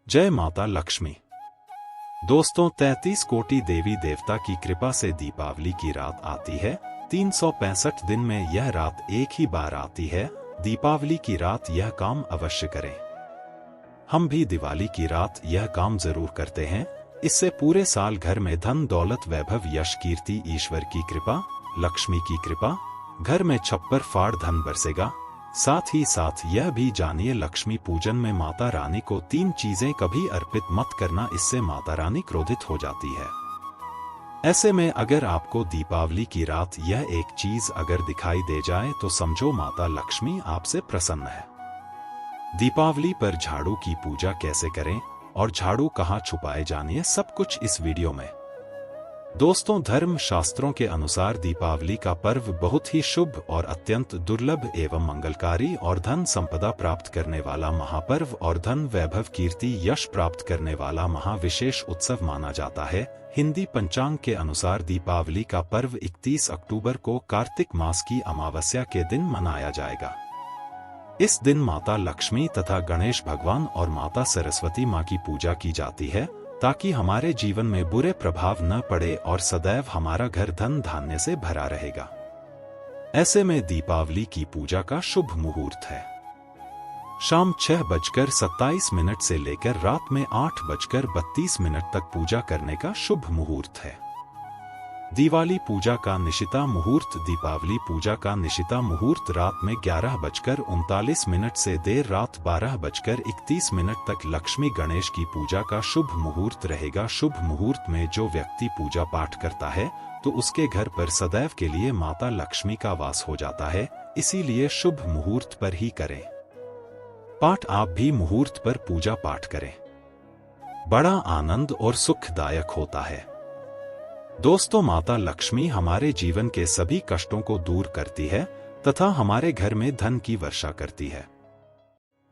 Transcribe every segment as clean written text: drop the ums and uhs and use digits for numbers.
जय माता लक्ष्मी। दोस्तों, 33 कोटि देवी देवता की कृपा से दीपावली की रात आती है। 365 दिन में यह रात एक ही बार आती है। दीपावली की रात यह काम अवश्य करें। हम भी दिवाली की रात यह काम जरूर करते हैं। इससे पूरे साल घर में धन दौलत वैभव यश कीर्ति ईश्वर की कृपा लक्ष्मी की कृपा घर में छप्पर फाड़ धन बरसेगा। साथ ही साथ यह भी जानिए, लक्ष्मी पूजन में माता रानी को 3 चीजें कभी अर्पित मत करना, इससे माता रानी क्रोधित हो जाती है। ऐसे में अगर आपको दीपावली की रात यह एक चीज अगर दिखाई दे जाए तो समझो माता लक्ष्मी आपसे प्रसन्न है। दीपावली पर झाड़ू की पूजा कैसे करें और झाड़ू कहाँ छुपाए, जानिए सब कुछ इस वीडियो में। दोस्तों, धर्म शास्त्रों के अनुसार दीपावली का पर्व बहुत ही शुभ और अत्यंत दुर्लभ एवं मंगलकारी और धन संपदा प्राप्त करने वाला महापर्व और धन वैभव कीर्ति यश प्राप्त करने वाला महाविशेष उत्सव माना जाता है। हिंदी पंचांग के अनुसार दीपावली का पर्व 31 अक्टूबर को कार्तिक मास की अमावस्या के दिन मनाया जाएगा। इस दिन माता लक्ष्मी तथा गणेश भगवान और माता सरस्वती माँ की पूजा की जाती है ताकि हमारे जीवन में बुरे प्रभाव न पड़े और सदैव हमारा घर धन धान्य से भरा रहेगा। ऐसे में दीपावली की पूजा का शुभ मुहूर्त है शाम 6:27 से लेकर रात में 8:32 तक पूजा करने का शुभ मुहूर्त है। दिवाली पूजा का निशिता मुहूर्त। दीपावली पूजा का निशिता मुहूर्त रात में 11:39 से देर रात 12:31 तक लक्ष्मी गणेश की पूजा का शुभ मुहूर्त रहेगा। शुभ मुहूर्त में जो व्यक्ति पूजा पाठ करता है तो उसके घर पर सदैव के लिए माता लक्ष्मी का वास हो जाता है। इसीलिए शुभ मुहूर्त पर ही करें पाठ। आप भी मुहूर्त पर पूजा पाठ करें, बड़ा आनंद और सुखदायक होता है। दोस्तों, माता लक्ष्मी हमारे जीवन के सभी कष्टों को दूर करती है तथा हमारे घर में धन की वर्षा करती है।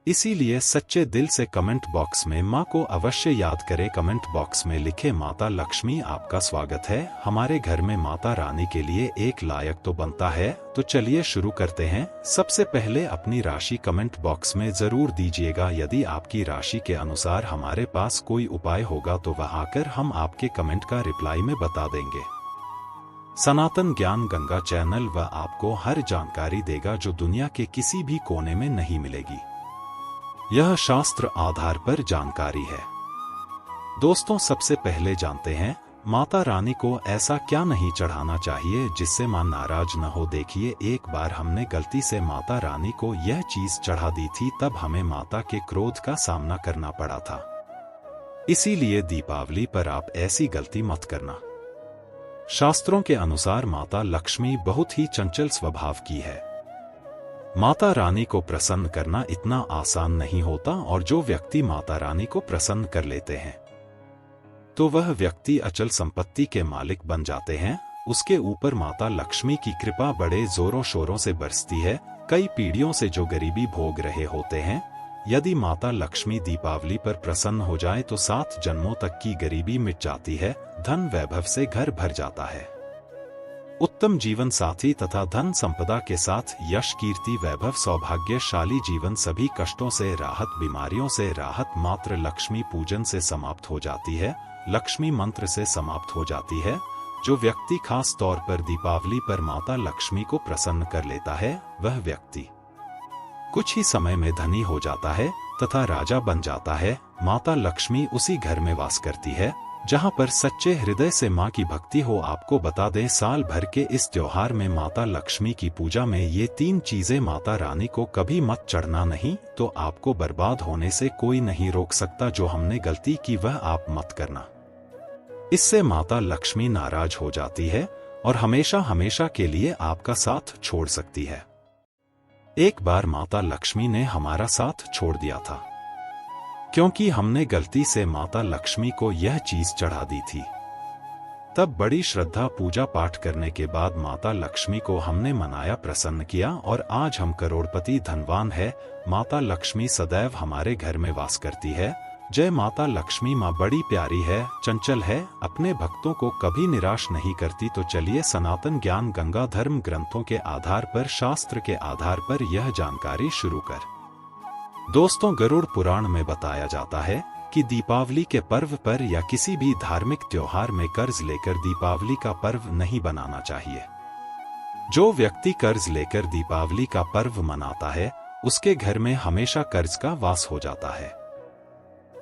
इसीलिए सच्चे दिल से कमेंट बॉक्स में माँ को अवश्य याद करें। कमेंट बॉक्स में लिखे, माता लक्ष्मी आपका स्वागत है हमारे घर में। माता रानी के लिए एक लायक तो बनता है। तो चलिए शुरू करते हैं। सबसे पहले अपनी राशि कमेंट बॉक्स में जरूर दीजिएगा। यदि आपकी राशि के अनुसार हमारे पास कोई उपाय होगा तो वह आकर हम आपके कमेंट का रिप्लाई में बता देंगे। सनातन ज्ञान गंगा चैनल वह आपको हर जानकारी देगा जो दुनिया के किसी भी कोने में नहीं मिलेगी। यह शास्त्र आधार पर जानकारी है। दोस्तों, सबसे पहले जानते हैं माता रानी को ऐसा क्या नहीं चढ़ाना चाहिए जिससे मां नाराज न हो। देखिए, एक बार हमने गलती से माता रानी को यह चीज चढ़ा दी थी, तब हमें माता के क्रोध का सामना करना पड़ा था। इसीलिए दीपावली पर आप ऐसी गलती मत करना। शास्त्रों के अनुसार माता लक्ष्मी बहुत ही चंचल स्वभाव की है। माता रानी को प्रसन्न करना इतना आसान नहीं होता और जो व्यक्ति माता रानी को प्रसन्न कर लेते हैं तो वह व्यक्ति अचल संपत्ति के मालिक बन जाते हैं। उसके ऊपर माता लक्ष्मी की कृपा बड़े जोरों शोरों से बरसती है। कई पीढ़ियों से जो गरीबी भोग रहे होते हैं, यदि माता लक्ष्मी दीपावली पर प्रसन्न हो जाए तो 7 जन्मों तक की गरीबी मिट जाती है। धन वैभव से घर भर जाता है। उत्तम जीवन साथी तथा धन संपदा के साथ यश कीर्ति वैभव सौभाग्यशाली जीवन, सभी कष्टों से राहत, बीमारियों से राहत मात्र लक्ष्मी पूजन से समाप्त हो जाती है। लक्ष्मी मंत्र से समाप्त हो जाती है। जो व्यक्ति खास तौर पर दीपावली पर माता लक्ष्मी को प्रसन्न कर लेता है वह व्यक्ति कुछ ही समय में धनी हो जाता है तथा राजा बन जाता है। माता लक्ष्मी उसी घर में वास करती है जहां पर सच्चे हृदय से मां की भक्ति हो। आपको बता दें, साल भर के इस त्योहार में माता लक्ष्मी की पूजा में ये 3 चीजें माता रानी को कभी मत चढ़ना, नहीं तो आपको बर्बाद होने से कोई नहीं रोक सकता। जो हमने गलती की वह आप मत करना। इससे माता लक्ष्मी नाराज हो जाती है और हमेशा हमेशा के लिए आपका साथ छोड़ सकती है। एक बार माता लक्ष्मी ने हमारा साथ छोड़ दिया था क्योंकि हमने गलती से माता लक्ष्मी को यह चीज चढ़ा दी थी। तब बड़ी श्रद्धा पूजा पाठ करने के बाद माता लक्ष्मी को हमने मनाया, प्रसन्न किया और आज हम करोड़पति धनवान है। माता लक्ष्मी सदैव हमारे घर में वास करती है। जय माता लक्ष्मी। माँ बड़ी प्यारी है, चंचल है, अपने भक्तों को कभी निराश नहीं करती। तो चलिए, सनातन ज्ञान गंगा धर्म ग्रंथों के आधार पर, शास्त्र के आधार पर यह जानकारी शुरू कर। दोस्तों, गरुड़ पुराण में बताया जाता है कि दीपावली के पर्व पर या किसी भी धार्मिक त्योहार में कर्ज लेकर दीपावली का पर्व नहीं बनाना चाहिए। जो व्यक्ति कर्ज लेकर दीपावली का पर्व मनाता है, उसके घर में हमेशा कर्ज का वास हो जाता है।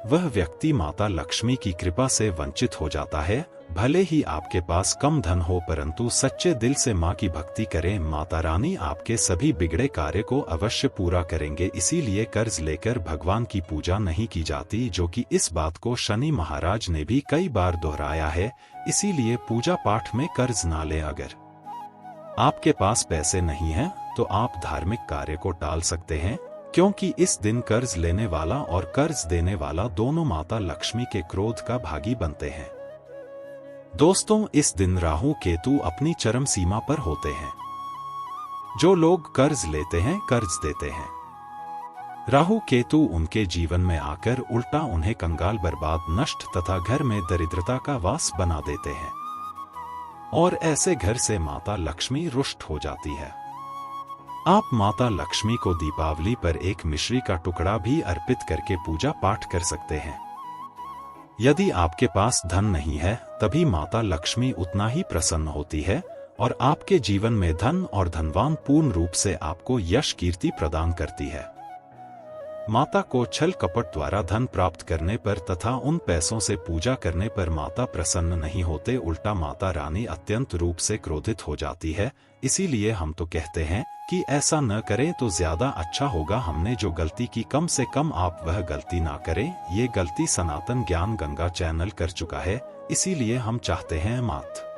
वह व्यक्ति माता लक्ष्मी की कृपा से वंचित हो जाता है। भले ही आपके पास कम धन हो, परंतु सच्चे दिल से मां की भक्ति करें, माता रानी आपके सभी बिगड़े कार्य को अवश्य पूरा करेंगे। इसीलिए कर्ज लेकर भगवान की पूजा नहीं की जाती, जो कि इस बात को शनि महाराज ने भी कई बार दोहराया है। इसीलिए पूजा पाठ में कर्ज ना लें। अगर आपके पास पैसे नहीं हैं, तो आप धार्मिक कार्य को टाल सकते हैं, क्योंकि इस दिन कर्ज लेने वाला और कर्ज देने वाला दोनों माता लक्ष्मी के क्रोध का भागी बनते हैं। दोस्तों, इस दिन राहु केतु अपनी चरम सीमा पर होते हैं। जो लोग कर्ज लेते हैं, कर्ज देते हैं, राहु केतु उनके जीवन में आकर उल्टा उन्हें कंगाल, बर्बाद, नष्ट तथा घर में दरिद्रता का वास बना देते हैं। और ऐसे घर से माता लक्ष्मी रुष्ट हो जाती है। आप माता लक्ष्मी को दीपावली पर एक मिश्री का टुकड़ा भी अर्पित करके पूजा पाठ कर सकते हैं। यदि आपके पास धन नहीं है, तभी माता लक्ष्मी उतना ही प्रसन्न होती है और आपके जीवन में धन और धनवान पूर्ण रूप से आपको यश कीर्ति प्रदान करती है। माता को छल कपट द्वारा धन प्राप्त करने पर तथा उन पैसों से पूजा करने पर माता प्रसन्न नहीं होते, उल्टा माता रानी अत्यंत रूप से क्रोधित हो जाती है। इसीलिए हम तो कहते हैं कि ऐसा न करें तो ज्यादा अच्छा होगा। हमने जो गलती की, कम से कम आप वह गलती ना करें। ये गलती सनातन ज्ञान गंगा चैनल कर चुका है। इसीलिए हम चाहते हैं माता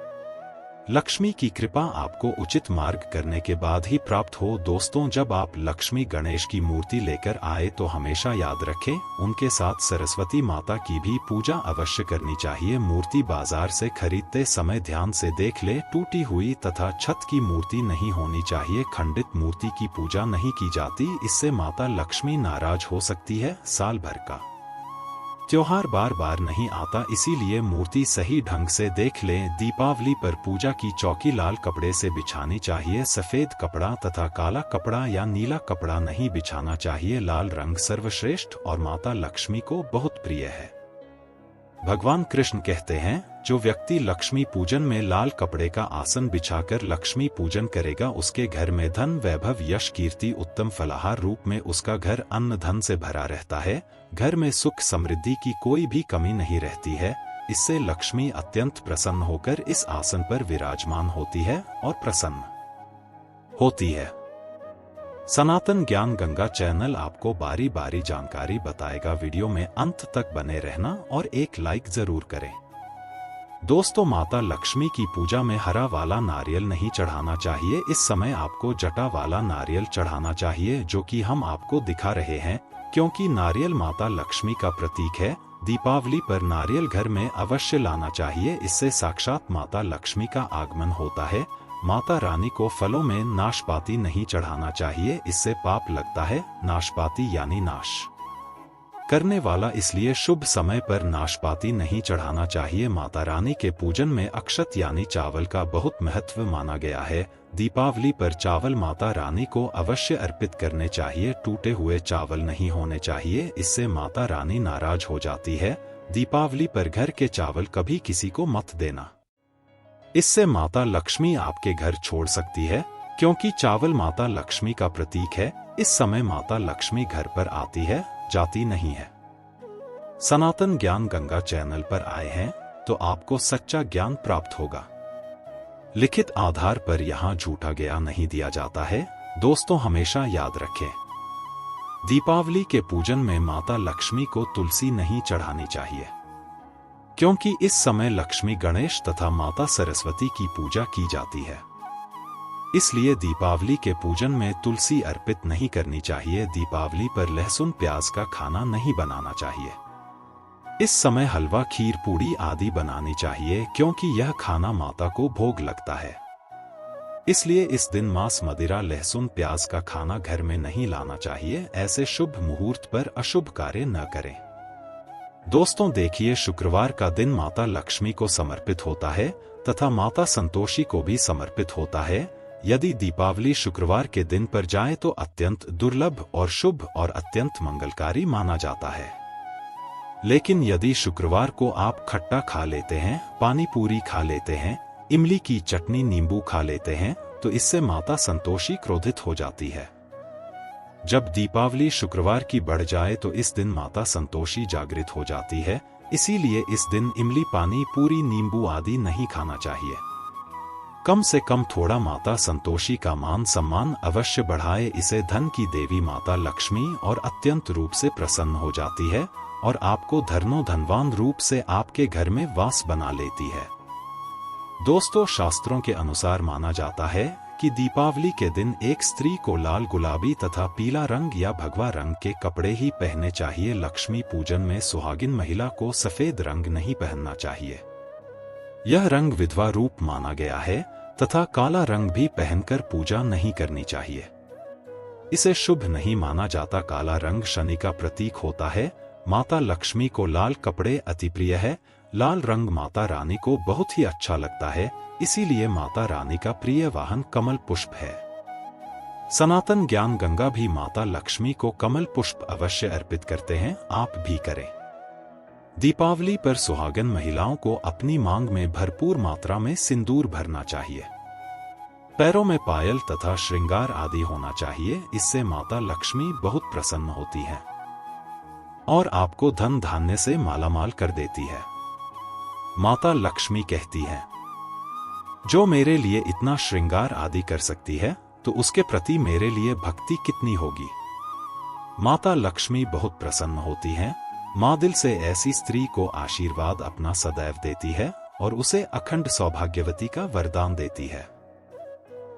लक्ष्मी की कृपा आपको उचित मार्ग करने के बाद ही प्राप्त हो। दोस्तों, जब आप लक्ष्मी गणेश की मूर्ति लेकर आए तो हमेशा याद रखें, उनके साथ सरस्वती माता की भी पूजा अवश्य करनी चाहिए। मूर्ति बाजार से खरीदते समय ध्यान से देख ले, टूटी हुई तथा छत की मूर्ति नहीं होनी चाहिए। खंडित मूर्ति की पूजा नहीं की जाती, इससे माता लक्ष्मी नाराज हो सकती है। साल भर का त्योहार बार बार नहीं आता, इसीलिए मूर्ति सही ढंग से देख लें। दीपावली पर पूजा की चौकी लाल कपड़े से बिछानी चाहिए। सफेद कपड़ा तथा काला कपड़ा या नीला कपड़ा नहीं बिछाना चाहिए। लाल रंग सर्वश्रेष्ठ और माता लक्ष्मी को बहुत प्रिय है। भगवान कृष्ण कहते हैं, जो व्यक्ति लक्ष्मी पूजन में लाल कपड़े का आसन बिछाकर लक्ष्मी पूजन करेगा, उसके घर में धन, वैभव, यश, कीर्ति, उत्तम फलाहार रूप में उसका घर अन्न धन से भरा रहता है। घर में सुख समृद्धि की कोई भी कमी नहीं रहती है। इससे लक्ष्मी अत्यंत प्रसन्न होकर इस आसन पर विराजमान होती है और प्रसन्न होती है। सनातन ज्ञान गंगा चैनल आपको बारी बारी जानकारी बताएगा। वीडियो में अंत तक बने रहना और एक लाइक जरूर करें। दोस्तों, माता लक्ष्मी की पूजा में हरा वाला नारियल नहीं चढ़ाना चाहिए। इस समय आपको जटा वाला नारियल चढ़ाना चाहिए, जो कि हम आपको दिखा रहे हैं, क्योंकि नारियल माता लक्ष्मी का प्रतीक है। दीपावली पर नारियल घर में अवश्य लाना चाहिए, इससे साक्षात माता लक्ष्मी का आगमन होता है। माता रानी को फलों में नाशपाती नहीं चढ़ाना चाहिए, इससे पाप लगता है। नाशपाती यानी नाश करने वाला, इसलिए शुभ समय पर नाशपाती नहीं चढ़ाना चाहिए। माता रानी के पूजन में अक्षत यानी चावल का बहुत महत्व माना गया है। दीपावली पर चावल माता रानी को अवश्य अर्पित करने चाहिए। टूटे हुए चावल नहीं होने चाहिए, इससे माता रानी नाराज हो जाती है। दीपावली पर घर के चावल कभी किसी को मत देना, इससे माता लक्ष्मी आपके घर छोड़ सकती है, क्योंकि चावल माता लक्ष्मी का प्रतीक है। इस समय माता लक्ष्मी घर पर आती है, जाती नहीं है। सनातन ज्ञान गंगा चैनल पर आए हैं तो आपको सच्चा ज्ञान प्राप्त होगा। लिखित आधार पर यहाँ झूठा ज्ञान नहीं दिया जाता है। दोस्तों, हमेशा याद रखें, दीपावली के पूजन में माता लक्ष्मी को तुलसी नहीं चढ़ानी चाहिए, क्योंकि इस समय लक्ष्मी, गणेश तथा माता सरस्वती की पूजा की जाती है। इसलिए दीपावली के पूजन में तुलसी अर्पित नहीं करनी चाहिए। दीपावली पर लहसुन प्याज का खाना नहीं बनाना चाहिए। इस समय हलवा, खीर, पूड़ी आदि बनानी चाहिए, क्योंकि यह खाना माता को भोग लगता है। इसलिए इस दिन मांस, मदिरा, लहसुन प्याज का खाना घर में नहीं लाना चाहिए। ऐसे शुभ मुहूर्त पर अशुभ कार्य न करें। दोस्तों, देखिए, शुक्रवार का दिन माता लक्ष्मी को समर्पित होता है तथा माता संतोषी को भी समर्पित होता है। यदि दीपावली शुक्रवार के दिन पर जाए तो अत्यंत दुर्लभ और शुभ और अत्यंत मंगलकारी माना जाता है। लेकिन यदि शुक्रवार को आप खट्टा खा लेते हैं, पानी पूरी खा लेते हैं, इमली की चटनी नींबू खा लेते हैं, तो इससे माता संतोषी क्रोधित हो जाती है। जब दीपावली शुक्रवार की बढ़ जाए तो इस दिन माता संतोषी जागृत हो जाती है, इसीलिए इस दिन इमली पानी पूरी नींबू आदि नहीं खाना चाहिए। कम से कम थोड़ा माता संतोषी का मान सम्मान अवश्य बढ़ाए, इसे धन की देवी माता लक्ष्मी और अत्यंत रूप से प्रसन्न हो जाती है और आपको धनवान रूप से आपके घर में वास बना लेती है। दोस्तों, शास्त्रों के अनुसार माना जाता है कि दीपावली के दिन एक स्त्री को लाल, गुलाबी तथा पीला रंग या भगवा रंग के कपड़े ही पहनने चाहिए। लक्ष्मी पूजन में सुहागिन महिला को सफेद रंग नहीं पहनना चाहिए। यह रंग विधवा रूप माना गया है तथा काला रंग भी पहनकर पूजा नहीं करनी चाहिए। इसे शुभ नहीं माना जाता। काला रंग शनि का प्रतीक होता है। माता लक्ष्मी को लाल कपड़े अति प्रिय है। लाल रंग माता रानी को बहुत ही अच्छा लगता है, इसीलिए माता रानी का प्रिय वाहन कमल पुष्प है। सनातन ज्ञान गंगा भी माता लक्ष्मी को कमल पुष्प अवश्य अर्पित करते हैं, आप भी करें। दीपावली पर सुहागन महिलाओं को अपनी मांग में भरपूर मात्रा में सिंदूर भरना चाहिए। पैरों में पायल तथा श्रृंगार आदि होना चाहिए, इससे माता लक्ष्मी बहुत प्रसन्न होती है और आपको धन धान्य से मालामाल कर देती है। माता लक्ष्मी कहती है, जो मेरे लिए इतना श्रृंगार आदि कर सकती है तो उसके प्रति मेरे लिए भक्ति कितनी होगी। माता लक्ष्मी बहुत प्रसन्न होती हैं। माँ दिल से ऐसी स्त्री को आशीर्वाद अपना सदैव देती है और उसे अखंड सौभाग्यवती का वरदान देती है।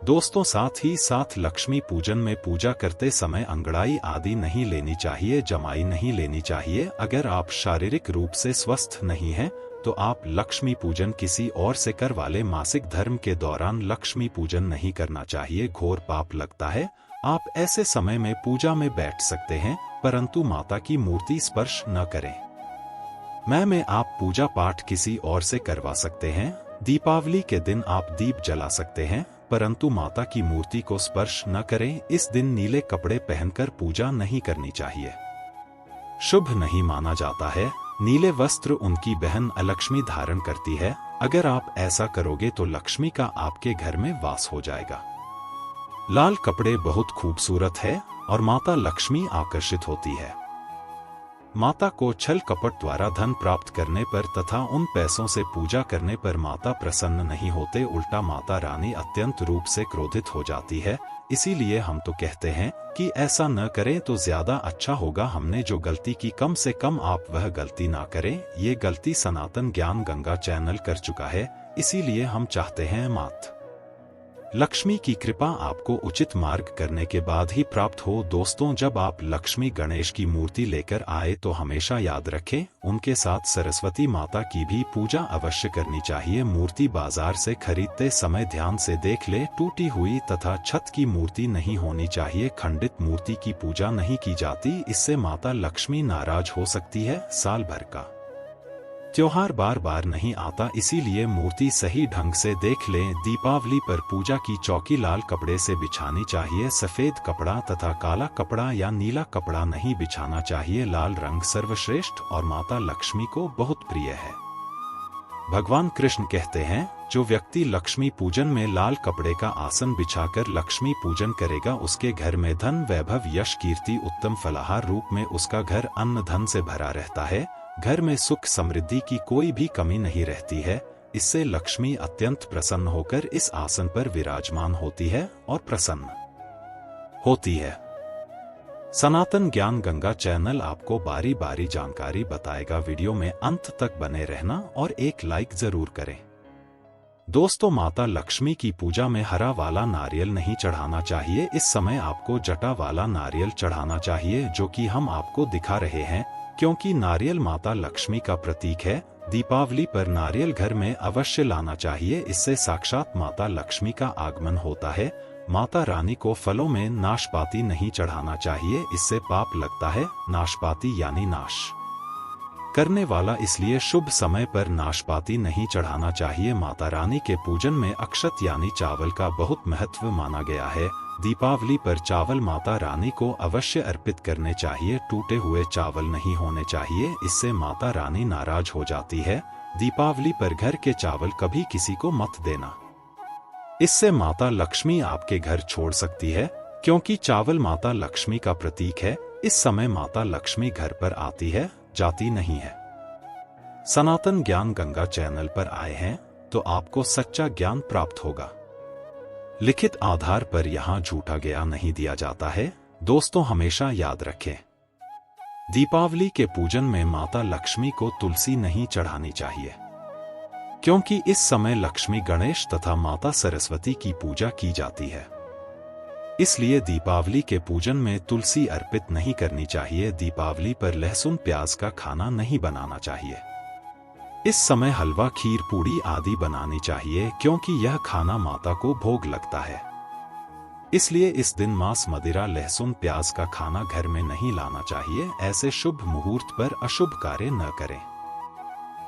दोस्तों, साथ ही साथ लक्ष्मी पूजन में पूजा करते समय अंगड़ाई आदि नहीं लेनी चाहिए, जमाई नहीं लेनी चाहिए। अगर आप शारीरिक रूप से स्वस्थ नहीं हैं तो आप लक्ष्मी पूजन किसी और से करवा ले। मासिक धर्म के दौरान लक्ष्मी पूजन नहीं करना चाहिए, घोर पाप लगता है। आप ऐसे समय में पूजा में बैठ सकते हैं, परंतु माता की मूर्ति स्पर्श न करें। में आप पूजा पाठ किसी और से करवा सकते हैं। दीपावली के दिन आप दीप जला सकते हैं, परंतु माता की मूर्ति को स्पर्श न करें। इस दिन नीले कपड़े पहनकर पूजा नहीं करनी चाहिए, शुभ नहीं माना जाता है। नीले वस्त्र उनकी बहन अलक्ष्मी धारण करती है। अगर आप ऐसा करोगे तो लक्ष्मी का आपके घर में वास हो जाएगा। लाल कपड़े बहुत खूबसूरत है और माता लक्ष्मी आकर्षित होती है। माता को छल कपट द्वारा धन प्राप्त करने पर तथा उन पैसों से पूजा करने पर माता प्रसन्न नहीं होते, उल्टा माता रानी अत्यंत रूप से क्रोधित हो जाती है। इसीलिए हम तो कहते हैं कि ऐसा न करें तो ज्यादा अच्छा होगा। हमने जो गलती की, कम से कम आप वह गलती ना करें। ये गलती सनातन ज्ञान गंगा चैनल कर चुका है, इसीलिए हम चाहते हैं माता लक्ष्मी की कृपा आपको उचित मार्ग करने के बाद ही प्राप्त हो। दोस्तों, जब आप लक्ष्मी गणेश की मूर्ति लेकर आए तो हमेशा याद रखें, उनके साथ सरस्वती माता की भी पूजा अवश्य करनी चाहिए। मूर्ति बाजार से खरीदते समय ध्यान से देख ले, टूटी हुई तथा छत की मूर्ति नहीं होनी चाहिए। खंडित मूर्ति की पूजा नहीं की जाती, इससे माता लक्ष्मी नाराज हो सकती है। साल भर का त्योहार बार बार नहीं आता, इसीलिए मूर्ति सही ढंग से देख लें। दीपावली पर पूजा की चौकी लाल कपड़े से बिछानी चाहिए। सफेद कपड़ा तथा काला कपड़ा या नीला कपड़ा नहीं बिछाना चाहिए। लाल रंग सर्वश्रेष्ठ और माता लक्ष्मी को बहुत प्रिय है। भगवान कृष्ण कहते हैं, जो व्यक्ति लक्ष्मी पूजन में लाल कपड़े का आसन बिछाकर लक्ष्मी पूजन करेगा, उसके घर में धन, वैभव, यश, कीर्ति, उत्तम फलाहार रूप में उसका घर अन्न धन से भरा रहता है। घर में सुख समृद्धि की कोई भी कमी नहीं रहती है। इससे लक्ष्मी अत्यंत प्रसन्न होकर इस आसन पर विराजमान होती है और प्रसन्न होती है। सनातन ज्ञान गंगा चैनल आपको बारी बारी जानकारी बताएगा। वीडियो में अंत तक बने रहना और एक लाइक जरूर करें। दोस्तों, माता लक्ष्मी की पूजा में हरा वाला नारियल नहीं चढ़ाना चाहिए। इस समय आपको जटा वाला नारियल चढ़ाना चाहिए, जो कि हम आपको दिखा रहे हैं, क्योंकि नारियल माता लक्ष्मी का प्रतीक है। दीपावली पर नारियल घर में अवश्य लाना चाहिए, इससे साक्षात माता लक्ष्मी का आगमन होता है। माता रानी को फलों में नाशपाती नहीं चढ़ाना चाहिए, इससे पाप लगता है। नाशपाती यानी नाश करने वाला, इसलिए शुभ समय पर नाशपाती नहीं चढ़ाना चाहिए। माता रानी के पूजन में अक्षत यानी चावल का बहुत महत्व माना गया है। दीपावली पर चावल माता रानी को अवश्य अर्पित करने चाहिए। टूटे हुए चावल नहीं होने चाहिए, इससे माता रानी नाराज हो जाती है। दीपावली पर घर के चावल कभी किसी को मत देना, इससे माता लक्ष्मी आपके घर छोड़ सकती है, क्योंकि चावल माता लक्ष्मी का प्रतीक है। इस समय माता लक्ष्मी घर पर आती है, जाती नहीं है। सनातन ज्ञान गंगा चैनल पर आए हैं तो आपको सच्चा ज्ञान प्राप्त होगा। लिखित आधार पर यहां झूठा ज्ञान नहीं दिया जाता है। दोस्तों, हमेशा याद रखें, दीपावली के पूजन में माता लक्ष्मी को तुलसी नहीं चढ़ानी चाहिए, क्योंकि इस समय लक्ष्मी, गणेश तथा माता सरस्वती की पूजा की जाती है। इसलिए दीपावली के पूजन में तुलसी अर्पित नहीं करनी चाहिए। दीपावली पर लहसुन प्याज का खाना नहीं बनाना चाहिए। इस समय हलवा, खीर, पूड़ी आदि बनानी चाहिए, क्योंकि यह खाना माता को भोग लगता है। इसलिए इस दिन मांस, मदिरा, लहसुन प्याज का खाना घर में नहीं लाना चाहिए। ऐसे शुभ मुहूर्त पर अशुभ कार्य न करें।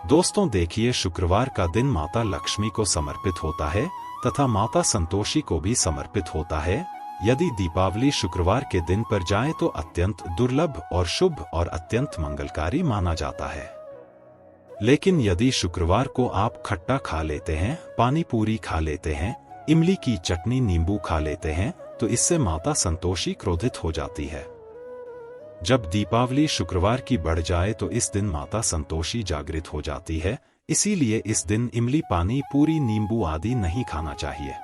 दोस्तों देखिए, शुक्रवार का दिन माता लक्ष्मी को समर्पित होता है तथा माता संतोषी को भी समर्पित होता है। यदि दीपावली शुक्रवार के दिन पर जाए तो अत्यंत दुर्लभ और शुभ और अत्यंत मंगलकारी माना जाता है। लेकिन यदि शुक्रवार को आप खट्टा खा लेते हैं, पानी पूरी खा लेते हैं, इमली की चटनी, नींबू खा लेते हैं, तो इससे माता संतोषी क्रोधित हो जाती है। जब दीपावली शुक्रवार की बढ़ जाए तो इस दिन माता संतोषी जागृत हो जाती है। इसीलिए इस दिन इमली, पानी पूरी, नींबू आदि नहीं खाना चाहिए।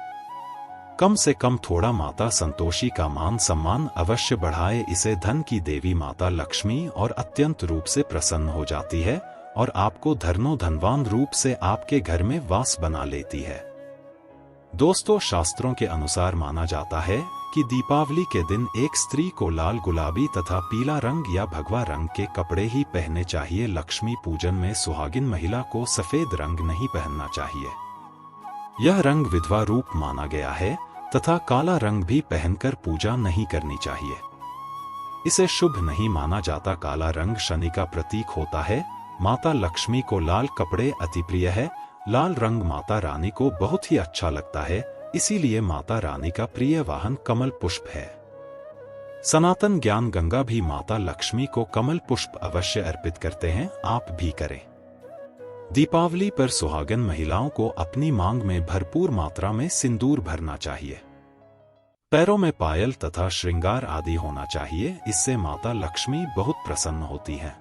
कम से कम थोड़ा माता संतोषी का मान सम्मान अवश्य बढ़ाए। इसे धन की देवी माता लक्ष्मी और अत्यंत रूप से प्रसन्न हो जाती है और आपको धनवान रूप से आपके घर में वास बना लेती है। दोस्तों, शास्त्रों के अनुसार माना जाता है कि दीपावली के दिन एक स्त्री को लाल, गुलाबी तथा पीला रंग या भगवा रंग के कपड़े ही पहनने चाहिए। लक्ष्मी पूजन में सुहागिन महिला को सफेद रंग नहीं पहनना चाहिए। यह रंग विधवा रूप माना गया है तथा काला रंग भी पहनकर पूजा नहीं करनी चाहिए। इसे शुभ नहीं माना जाता। काला रंग शनि का प्रतीक होता है। माता लक्ष्मी को लाल कपड़े अति प्रिय है। लाल रंग माता रानी को बहुत ही अच्छा लगता है, इसीलिए माता रानी का प्रिय वाहन कमल पुष्प है। सनातन ज्ञान गंगा भी माता लक्ष्मी को कमल पुष्प अवश्य अर्पित करते हैं, आप भी करें। दीपावली पर सुहागन महिलाओं को अपनी मांग में भरपूर मात्रा में सिंदूर भरना चाहिए। पैरों में पायल तथा श्रृंगार आदि होना चाहिए। इससे माता लक्ष्मी बहुत प्रसन्न होती है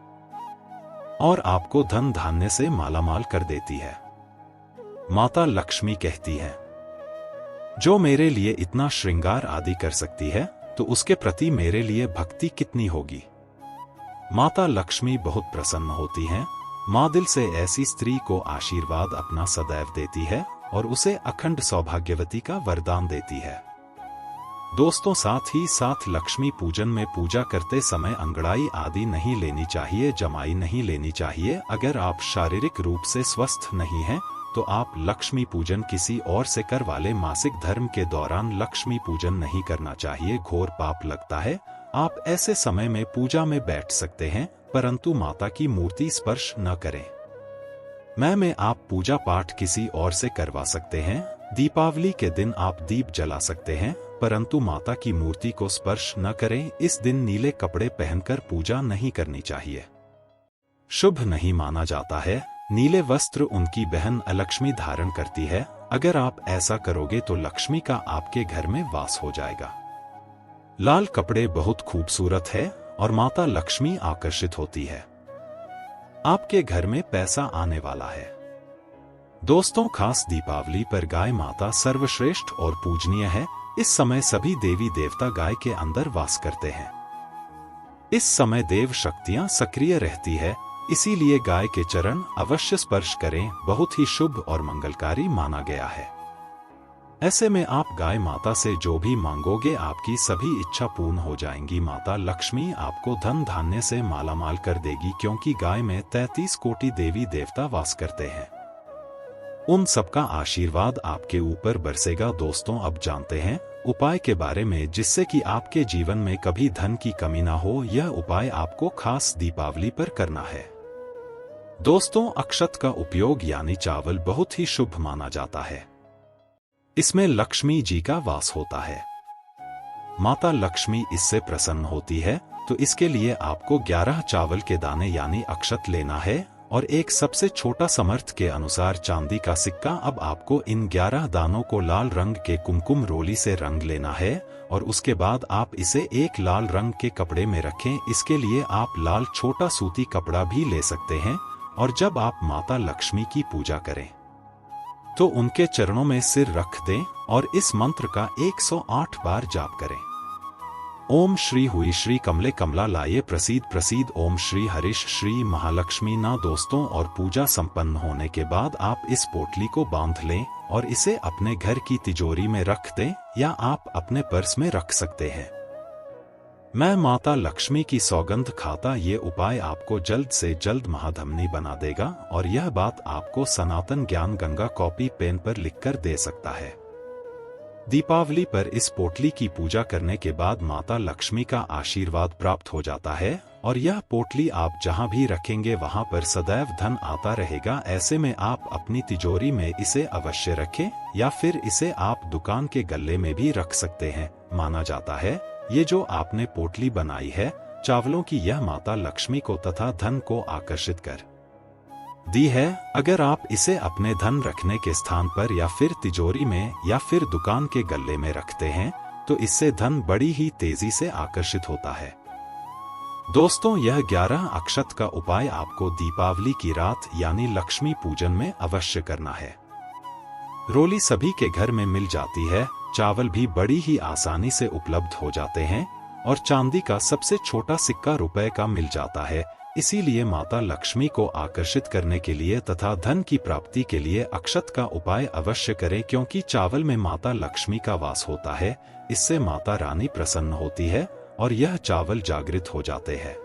और आपको धन धान्य से मालामाल कर देती है। माता लक्ष्मी कहती है, जो मेरे लिए इतना श्रृंगार आदि कर सकती है तो उसके प्रति मेरे लिए भक्ति कितनी होगी। माता लक्ष्मी बहुत प्रसन्न होती हैं। माँ दिल से ऐसी स्त्री को आशीर्वाद अपना सदैव देती है और उसे अखंड सौभाग्यवती का वरदान देती है। दोस्तों, साथ ही साथ लक्ष्मी पूजन में पूजा करते समय अंगड़ाई आदि नहीं लेनी चाहिए, जमाई नहीं लेनी चाहिए। अगर आप शारीरिक रूप से स्वस्थ नहीं हैं तो आप लक्ष्मी पूजन किसी और से करवा ले। मासिक धर्म के दौरान लक्ष्मी पूजन नहीं करना चाहिए, घोर पाप लगता है। आप ऐसे समय में पूजा में बैठ सकते हैं, परंतु माता की मूर्ति स्पर्श न करें। में आप पूजा पाठ किसी और से करवा सकते हैं। दीपावली के दिन आप दीप जला सकते हैं, परंतु माता की मूर्ति को स्पर्श न करें। इस दिन नीले कपड़े पहनकर पूजा नहीं करनी चाहिए, शुभ नहीं माना जाता है। नीले वस्त्र उनकी बहन अलक्ष्मी धारण करती है। अगर आप ऐसा करोगे तो लक्ष्मी का आपके घर में वास हो जाएगा। लाल कपड़े बहुत खूबसूरत है और माता लक्ष्मी आकर्षित होती है। आपके घर में पैसा आने वाला है। दोस्तों, खास दीपावली पर गाय माता सर्वश्रेष्ठ और पूजनीय है। इस समय सभी देवी देवता गाय के अंदर वास करते हैं। इस समय देव शक्तियां सक्रिय रहती है, इसीलिए गाय के चरण अवश्य स्पर्श करें, बहुत ही शुभ और मंगलकारी माना गया है। ऐसे में आप गाय माता से जो भी मांगोगे आपकी सभी इच्छा पूर्ण हो जाएंगी। माता लक्ष्मी आपको धन धान्य से मालामाल कर देगी, क्योंकि गाय में 33 कोटि देवी देवता वास करते हैं। उन सबका आशीर्वाद आपके ऊपर बरसेगा। दोस्तों, अब जानते हैं उपाय के बारे में, जिससे कि आपके जीवन में कभी धन की कमी ना हो। यह उपाय आपको खास दीपावली पर करना है। दोस्तों, अक्षत का उपयोग यानी चावल बहुत ही शुभ माना जाता है। इसमें लक्ष्मी जी का वास होता है। माता लक्ष्मी इससे प्रसन्न होती है, तो इसके लिए आपको 11 चावल के दाने यानी अक्षत लेना है और एक सबसे छोटा समर्थ के अनुसार चांदी का सिक्का। अब आपको इन 11 दानों को लाल रंग के कुमकुम रोली से रंग लेना है और उसके बाद आप इसे एक लाल रंग के कपड़े में रखें। इसके लिए आप लाल छोटा सूती कपड़ा भी ले सकते हैं और जब आप माता लक्ष्मी की पूजा करें तो उनके चरणों में सिर रख दें और इस मंत्र का 108 बार जाप करें। ओम श्री हुई श्री कमले कमला लाये प्रसीद प्रसीद ओम श्री हरिश श्री महालक्ष्मी ना। दोस्तों, और पूजा संपन्न होने के बाद आप इस पोटली को बांध लें और इसे अपने घर की तिजोरी में रख दें या आप अपने पर्स में रख सकते हैं। मैं माता लक्ष्मी की सौगंध खाता ये उपाय आपको जल्द से जल्द महाधमनी बना देगा और यह बात आपको सनातन ज्ञान गंगा कॉपी पेन पर लिखकर दे सकता है। दीपावली पर इस पोटली की पूजा करने के बाद माता लक्ष्मी का आशीर्वाद प्राप्त हो जाता है और यह पोटली आप जहां भी रखेंगे वहां पर सदैव धन आता रहेगा। ऐसे में आप अपनी तिजोरी में इसे अवश्य रखें या फिर इसे आप दुकान के गल्ले में भी रख सकते हैं। माना जाता है ये जो आपने पोटली बनाई है चावलों की, यह माता लक्ष्मी को तथा धन को आकर्षित कर दी है। अगर आप इसे अपने धन रखने के स्थान पर या फिर तिजोरी में या फिर दुकान के गल्ले में रखते हैं तो इससे धन बड़ी ही तेजी से आकर्षित होता है। दोस्तों, यह 11 अक्षत का उपाय आपको दीपावली की रात यानी लक्ष्मी पूजन में अवश्य करना है। रोली सभी के घर में मिल जाती है, चावल भी बड़ी ही आसानी से उपलब्ध हो जाते हैं और चांदी का सबसे छोटा सिक्का रुपए का मिल जाता है। इसीलिए माता लक्ष्मी को आकर्षित करने के लिए तथा धन की प्राप्ति के लिए अक्षत का उपाय अवश्य करें, क्योंकि चावल में माता लक्ष्मी का वास होता है। इससे माता रानी प्रसन्न होती है और यह चावल जागृत हो जाते हैं।